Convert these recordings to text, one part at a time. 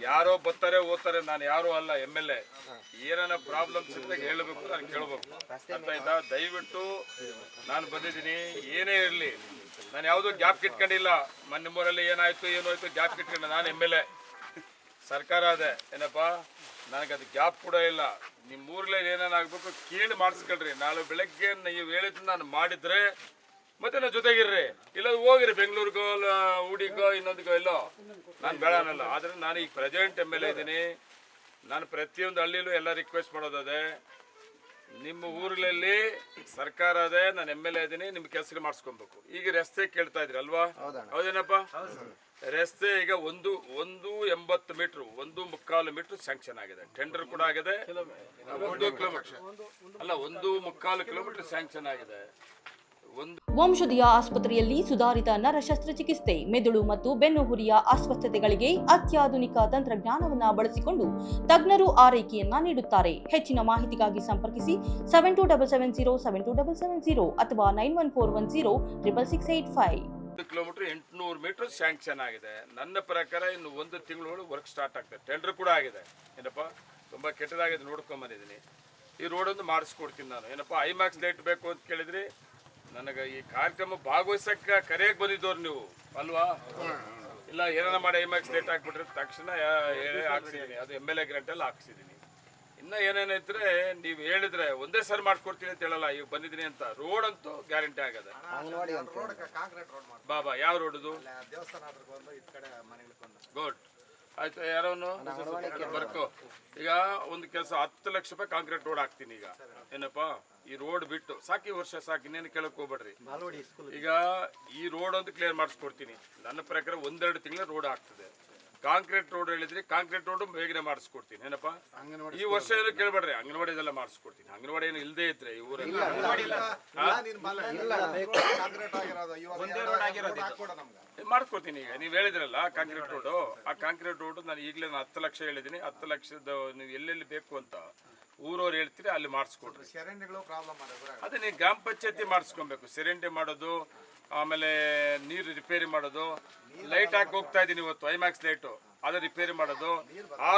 ಯಾರೋ ಬರ್ತಾರೆ ಓದ್ತಾರೆ, ನಾನು ಯಾರು ಅಲ್ಲ MLA. ಏನಾನ ಪ್ರಾಬ್ಲಮ್ಸ್ ಇದ್ದಾಗ ಹೇಳಬೇಕು, ನಾನು ಕೇಳಬೇಕು. ಅರ್ಥ ಆಯ್ತಾ? ದಯವಿಟ್ಟು ನಾನು ಬಂದಿದ್ದೀನಿ, ಏನೇ ಇರಲಿ ನಾನು ಯಾವುದೋ ಗ್ಯಾಪ್ ಇಟ್ಕೊಂಡಿಲ್ಲ. ನಿಮ್ಮೂರಲ್ಲಿ ಏನಾಯ್ತು ಏನೋಯ್ತು ಗ್ಯಾಪ್ ಇಟ್ಕೊಂಡು ನಾನು MLA, ಸರ್ಕಾರ ಅದೇ ಏನಪ್ಪ, ನನಗದು ಗ್ಯಾಪ್ ಕೂಡ ಇಲ್ಲ. ನಿಮ್ಮ ಊರಲ್ಲಿ ಏನೇನಾಗಬೇಕು ಕೇಳಿ ಮಾಡಿಸ್ಕೊಳ್ರಿ. ನಾಳೆ ಬೆಳಗ್ಗೆ ನೀವು ಹೇಳಿದ್ದು ನಾನು ಮಾಡಿದ್ರೆ ಮತ್ತೆ ನಾವು ಜೊತೆಗಿರ್ರಿ, ಇಲ್ಲ ಹೋಗಿರಿ ಬೆಂಗಳೂರಿಗೋ ಊಡಿಗೋ ಇನ್ನೊಂದಿಗೋ ಎಲ್ಲೋ, ನಾನು ಬೇಡ ಅನ್ನಲ್ಲ. ಆದರೆ ನಾನು ಈಗ ಪ್ರೆಸಿಡೆಂಟ್ MLA ಇದ್ದೀನಿ. ನಾನು ಪ್ರತಿಯೊಂದು ಹಳ್ಳಿಲೂ ಎಲ್ಲ ರಿಕ್ವೆಸ್ಟ್ ಮಾಡೋದದೆ, ನಿಮ್ಮ ಊರಲ್ಲಿ ಸರ್ಕಾರ ಅದೇ, ನಾನು MLA ಇದ್ದೀನಿ, ನಿಮ್ಮ ಕೆಲಸ ಮಾಡಿಸ್ಕೊಬೇಕು. ಈಗ ರಸ್ತೆ ಕೇಳ್ತಾ ಇದ್ರಿ ಅಲ್ವಾ, ಹೌದೇನಪ್ಪ? ರಸ್ತೆ ಈಗ 180 ಮೀಟ್ರು, 1.25 ಮೀಟ್ರ್ ಸ್ಯಾಂಕ್ಷನ್ ಆಗಿದೆ. ಟೆಂಡರ್ ಕೂಡ ಆಗಿದೆ. 1 ಕಿಲೋಮೀಟರ್ ಅಲ್ಲ, 1.25 ಕಿಲೋಮೀಟರ್ ಸ್ಯಾಂಕ್ಷನ್ ಆಗಿದೆ. ವಂಶದಿಯ ಆಸ್ಪತ್ರೆಯಲ್ಲಿ ಸುಧಾರಿತ ನರ ಶಸ್ತ್ರಚಿಕಿತ್ಸೆ, ಮೆದುಳು ಮತ್ತು ಬೆನ್ನುಹುರಿಯ ಅಸ್ವಸ್ಥತೆಗಳಿಗೆ ಅತ್ಯಾಧುನಿಕ ತಂತ್ರಜ್ಞಾನವನ್ನು ಬಳಸಿಕೊಂಡು ತಜ್ಞರು ಆರೈಕೆಯನ್ನ ನೀಡುತ್ತಾರೆ. ಹೆಚ್ಚಿನ ಮಾಹಿತಿಗಾಗಿ ಸಂಪರ್ಕಿಸಿ 7277072770 ಅಥವಾ 9141066685. 1 ಕಿಲೋಮೀಟರ್ 800 ಮೀಟರ್ ಸ್ಯಾಂಕ್ಷನ್ ಆಗಿದೆ. ನನ್ನ ಪ್ರಕಾರ ಇನ್ನು 1 ತಿಂಗಳೊಳಗೆ ವರ್ಕ್ ಸ್ಟಾರ್ಟ್ ಆಗ್ತದೆ. ಟೆಂಡರ್ ಕೂಡ ಆಗಿದೆ. ಏನಪ್ಪ, ತುಂಬ ಕೆಟ್ಟದಾಗಿದೆ, ನೋಡ್ಕೊಂಬಂದಿದ್ದೀನಿ. ಈ ರೋಡೊಂದು ಮಾಡಿಸ್ಕೊಡ್ತೀನಿ ನಾನು. ಏನಪ್ಪ, ಐಮ್ಯಾಕ್ಸ್ ಲೈಟ್ ಬೇಕು ಅಂತ ಕೇಳಿದ್ರಿ. ನನಗೆ ಈ ಕಾರ್ಯಕ್ರಮ ಭಾಗವಹಿಸಕ್ಕೆ ಕರೆಯಕ್ಕೆ ಬಂದಿದ್ದವ್ರು ನೀವು ಅಲ್ವಾ? ಇಲ್ಲ ಏನಾರ ಮಾಡಿ ಐಮ್ಯಾಕ್ಸ್ ಲೈಟ್ ಹಾಕ್ಬಿಟ್ರೆ ತಕ್ಷಣ ಹಾಕ್ಸಿದ್ದೀನಿ. ಅದು MLA ಗ್ರಾಂಟಲ್ಲಿ ಹಾಕ್ಸಿದ್ದೀನಿ. ಇನ್ನು ಏನೇನೈತ್ರೆ ನೀವು ಹೇಳಿದ್ರೆ ಒಂದೇ ಸರಿ ಮಾಡ್ಕೊಡ್ತೀನಿ ಅಂತ ಹೇಳಲ್ಲ. ಈಗ ಬಂದಿದ್ದೀನಿ ಅಂತ. ರೋಡ್ ಅಂತೂ ಗ್ಯಾರಂಟಿ ಆಗದೆ. ಬಾಬಾ ಯಾವ ರೋಡದು? ಗುಡ್ ಆಯ್ತು. ಯಾರವನು ಬರ್ಕೋ. ಈಗ ಒಂದು ಕೆಲಸ 10 ಲಕ್ಷ ರೂಪಾಯಿ ಕಾಂಕ್ರೀಟ್ ರೋಡ್ ಹಾಕ್ತೀನಿ. ಈಗ ಏನಪ್ಪ, ಈ ರೋಡ್ ಬಿಟ್ಟು ಸಾಕಿ ವರ್ಷ ಸಾಕು, ಇನ್ನೇನು ಕೇಳಕ್ ಹೋಗ್ಬೇಡ್ರಿ. ಈಗ ಈ ರೋಡ್ ಒಂದು ಕ್ಲಿಯರ್ ಮಾಡಿಸ್ಕೊಡ್ತೀನಿ. ನನ್ನ ಪ್ರಕಾರ 1-2 ತಿಂಗಳ ರೋಡ್ ಆಗ್ತದೆ. ಕಾಂಕ್ರೀಟ್ ರೋಡ್ ಹೇಳಿದ್ರಿ, ಕಾಂಕ್ರೀಟ್ ರೋಡ್ ಬೇಗನೆ ಮಾಡಿಸ್ಕೊಡ್ತೀನಿ. ಏನಪ್ಪ, ಈ ವರ್ಷ ಏನು ಕೇಳ್ಬೇಡ್ರಿ, ಅಂಗನವಾಡಿ ಇದೆಲ್ಲ ಮಾಡಿಸ್ಕೊಡ್ತೀನಿ. ಅಂಗನವಾಡಿ ಏನು ಇಲ್ಲದೆ ಇದ್ರೆ ಈ ಊರಲ್ಲಿ ಮಾಡ್ಕೊಡ್ತೀನಿ. ಈಗ ನೀವು ಹೇಳಿದ್ರಲ್ಲ ಕಾಂಕ್ರೀಟ್ ರೋಡು, ಆ ಕಾಂಕ್ರೀಟ್ ರೋಡ್ ನಾನು ಈಗಲೇ 10 ಲಕ್ಷ ಹೇಳಿದ್ದೀನಿ. 10 ಲಕ್ಷದ ನೀವು ಎಲ್ಲೆಲ್ಲಿ ಬೇಕು ಅಂತ ಊರವ್ರು ಹೇಳ್ತೀರಿ, ಅಲ್ಲಿ ಮಾಡಿಸ್ಕೊಡ್ರಿ. ಅದೇ ನೀವು ಗ್ರಾಮ ಪಂಚಾಯತಿ ಮಾಡಿಸ್ಕೊಬೇಕು. ಚರಂಡಿ ಮಾಡೋದು, ಆಮೇಲೆ ನೀರು ರಿಪೇರಿ ಮಾಡೋದು, ಲೈಟ್ ಹಾಕಿ ಹೋಗ್ತಾ ಇದ್ದೀನಿ ಇವತ್ತು, ಐಮ್ಯಾಕ್ಸ್ ಲೈಟು, ಅದು ರಿಪೇರಿ ಮಾಡೋದು.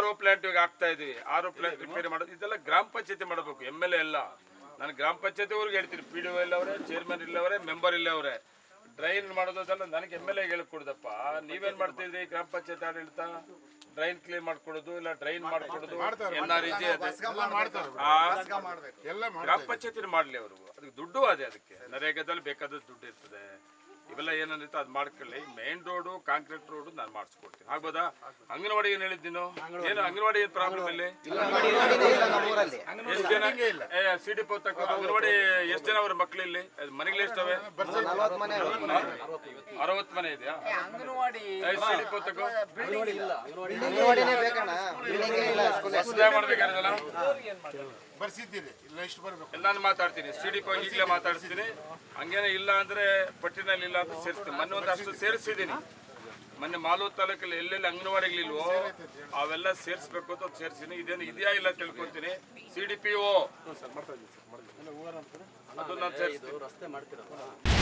RO ಪ್ಲಾಂಟ್ ಇವಾಗ ಹಾಕ್ತಾ ಇದೀವಿ, RO ಪ್ಲಾಂಟ್ ರಿಪೇರಿ ಮಾಡೋದು. ಇದೆಲ್ಲ ಗ್ರಾಮ ಪಂಚಾಯತಿ ಮಾಡಬೇಕು, MLA ಎಲ್ಲ. ನಾನು ಗ್ರಾಮ ಪಂಚಾಯತಿ ಅವ್ರಿಗೆ ಹೇಳ್ತೀನಿ, PDO ಇಲ್ಲವ್ರೆ, ಚೇರ್ಮನ್ ಇಲ್ಲವ್ರೆ, ಮೆಂಬರ್ ಇಲ್ಲವ್ರೆ. ಡ್ರೈನ್ ಮಾಡೋದೆಲ್ಲ ನನಗೆ MLA ಹೇಳ್ಕೊಡ್ದಪ್ಪ. ನೀವೇನು ಮಾಡ್ತಿದ್ರಿ ಗ್ರಾಮ ಪಂಚಾಯತ್ ಆಡಳಿತ? ಡ್ರೈನ್ ಕ್ಲೀನ್ ಮಾಡ್ಕೊಡೋದು, ಇಲ್ಲ ಡ್ರೈನ್ ಮಾಡ್ಕೊಡೋದು, ಎಲ್ಲ ರೀತಿ ಗ್ರಾಮ ಪಂಚಾಯತಿ ಮಾಡಲಿ ಅವರು. ಅದಕ್ಕೆ ದುಡ್ಡು ಅದೇ, ಅದಕ್ಕೆ ನರೇಗಾದಲ್ಲಿ ಬೇಕಾದಷ್ಟು ದುಡ್ಡು ಇರ್ತದೆ. ಇವೆಲ್ಲ ಏನಂದಿತ್ತು ಅದು ಮಾಡ್ಕೊಳ್ಳಿ. ಮೇನ್ ರೋಡು, ಕಾಂಕ್ರೀಟ್ ರೋಡು ನಾನು ಮಾಡಿಸ್ಕೊಡ್ತೀನಿ. ಆಗ್ಬೋದಾ? ಅಂಗನವಾಡಿ ಏನು ಹೇಳಿದ್ದೀನೋ? ಏನು ಅಂಗನವಾಡಿ ಏನು ಪ್ರಾಬ್ಲಮ್ ಇಲ್ಲಿ? ಎಷ್ಟು ಜನ CDP ತಕ್ಕ ಅಂಗನವಾಡಿ ಎಷ್ಟು ಜನ ಅವ್ರ ಮಕ್ಳು ಇಲ್ಲಿ? ಮನೆಗಳು ಎಷ್ಟವೆ? 60 ಮನೆ ಇದೆಯಾ? CDP ತಕ್ಕ ಮಾಡ್ಬೇಕಾಗಿಲ್ಲ. ನಾನು ಮಾತಾಡ್ತೀನಿ, CDP ಈಗಲೇ ಮಾತಾಡ್ತೀನಿ. ಹಂಗೇನೆ ಇಲ್ಲ ಅಂದ್ರೆ ಪಟ್ಟಿನಲ್ಲಿ ಇಲ್ಲ ಅಂತ ಸೇರಿಸ್ತೀನಿ. ಮೊನ್ನೆ ಒಂದಷ್ಟು ಸೇರಿಸಿದ್ದೀನಿ. ಮೊನ್ನೆ ಮಾಲೂರು ತಾಲೂಕಲ್ಲಿ ಎಲ್ಲೆಲ್ಲಿ ಅಂಗನವಾಡಿಗಳಿಲ್ವೋ ಅವೆಲ್ಲ ಸೇರಿಸ್ಬೇಕು ಅಂತ ಸೇರಿಸ್ತೀನಿ. ಇದೇನು ಇದೆಯಾ ಇಲ್ಲ ತಿಳ್ಕೊತೀನಿ. CDPO ಅದು ನಾನು ಸೇರಿಸ್ತೀನಿ.